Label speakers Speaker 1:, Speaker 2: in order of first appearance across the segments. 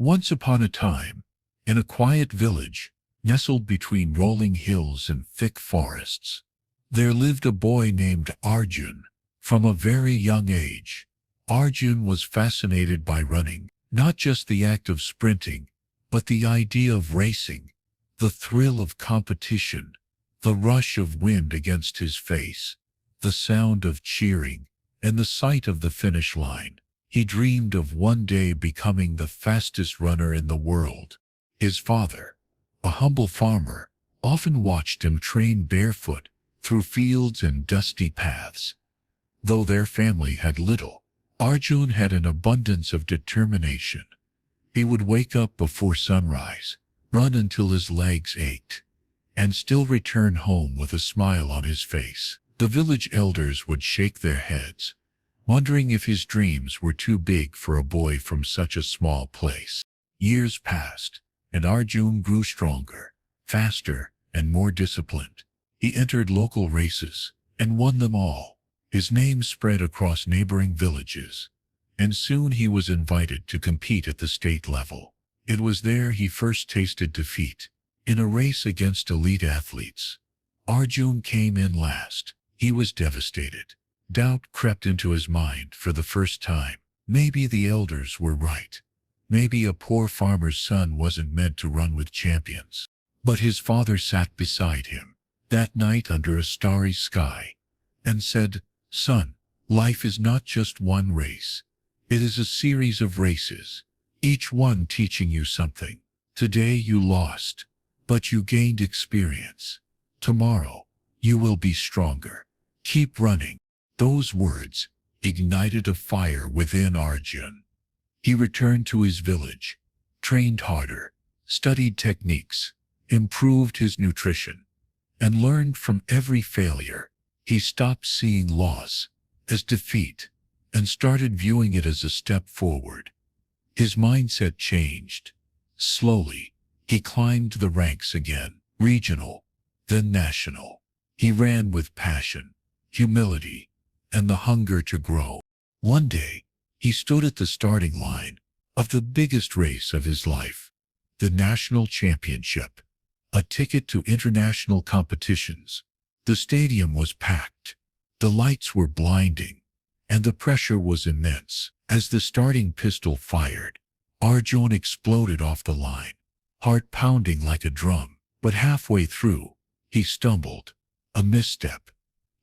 Speaker 1: Once upon a time, in a quiet village, nestled between rolling hills and thick forests, there lived a boy named Arjun. From a very young age, Arjun was fascinated by running, not just the act of sprinting, but the idea of racing, the thrill of competition, the rush of wind against his face, the sound of cheering, and the sight of the finish line. He dreamed of one day becoming the fastest runner in the world. His father, a humble farmer, often watched him train barefoot through fields and dusty paths. Though their family had little, Arjun had an abundance of determination. He would wake up before sunrise, run until his legs ached, and still return home with a smile on his face. The village elders would shake their heads, wondering if his dreams were too big for a boy from such a small place. Years passed, and Arjun grew stronger, faster, and more disciplined. He entered local races and won them all. His name spread across neighboring villages, and soon he was invited to compete at the state level. It was there he first tasted defeat. In a race against elite athletes, Arjun came in last. He was devastated. Doubt crept into his mind for the first time. Maybe the elders were right. Maybe a poor farmer's son wasn't meant to run with champions. But his father sat beside him that night under a starry sky and said, "Son, life is not just one race. It is a series of races, each one teaching you something. Today you lost, but you gained experience. Tomorrow, you will be stronger. Keep running." Those words ignited a fire within Arjun. He returned to his village, trained harder, studied techniques, improved his nutrition, and learned from every failure. He stopped seeing loss as defeat and started viewing it as a step forward. His mindset changed. Slowly, he climbed the ranks again, regional, then national. He ran with passion, humility, and the hunger to grow. One day, he stood at the starting line of the biggest race of his life, the national championship, a ticket to international competitions. The stadium was packed, the lights were blinding, and the pressure was immense. As the starting pistol fired, Arjun exploded off the line, heart pounding like a drum. But halfway through, he stumbled. A misstep.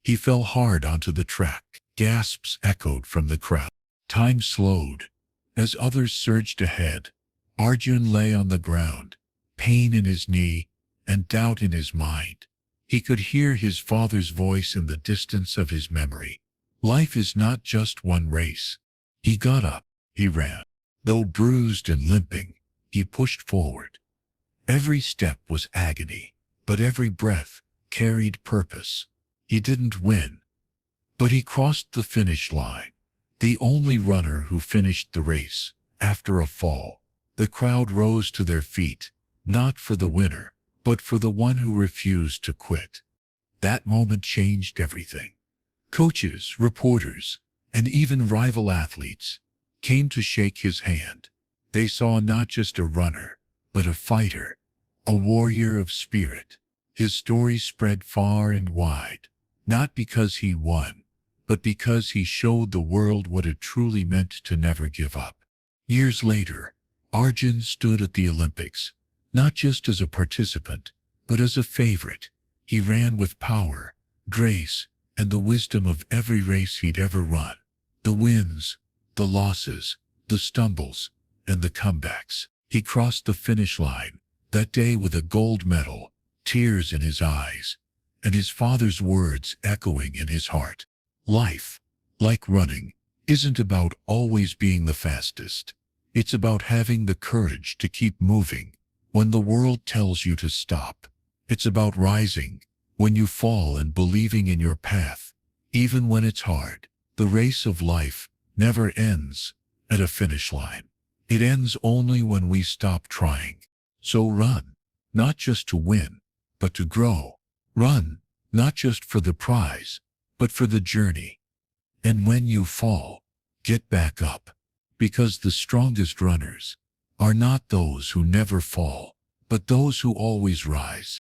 Speaker 1: He fell hard onto the track. Gasps echoed from the crowd. Time slowed. As others surged ahead, Arjun lay on the ground, pain in his knee and doubt in his mind. He could hear his father's voice in the distance of his memory. Life is not just one race. He got up. He ran. Though bruised and limping, he pushed forward. Every step was agony, but every breath carried purpose. He didn't win, but he crossed the finish line, the only runner who finished the race after a fall. The crowd rose to their feet, not for the winner, but for the one who refused to quit. That moment changed everything. Coaches, reporters, and even rival athletes came to shake his hand. They saw not just a runner, but a fighter, a warrior of spirit. His story spread far and wide, not because he won, but because he showed the world what it truly meant to never give up. Years later, Arjun stood at the Olympics, not just as a participant, but as a favorite. He ran with power, grace, and the wisdom of every race he'd ever run. The wins, the losses, the stumbles, and the comebacks. He crossed the finish line that day with a gold medal, tears in his eyes, and his father's words echoing in his heart. Life, like running, isn't about always being the fastest. It's about having the courage to keep moving when the world tells you to stop. It's about rising when you fall and believing in your path, even when it's hard. The race of life never ends at a finish line. It ends only when we stop trying. So run, not just to win, but to grow. Run, not just for the prize, but for the journey. And when you fall, get back up, because the strongest runners are not those who never fall, but those who always rise.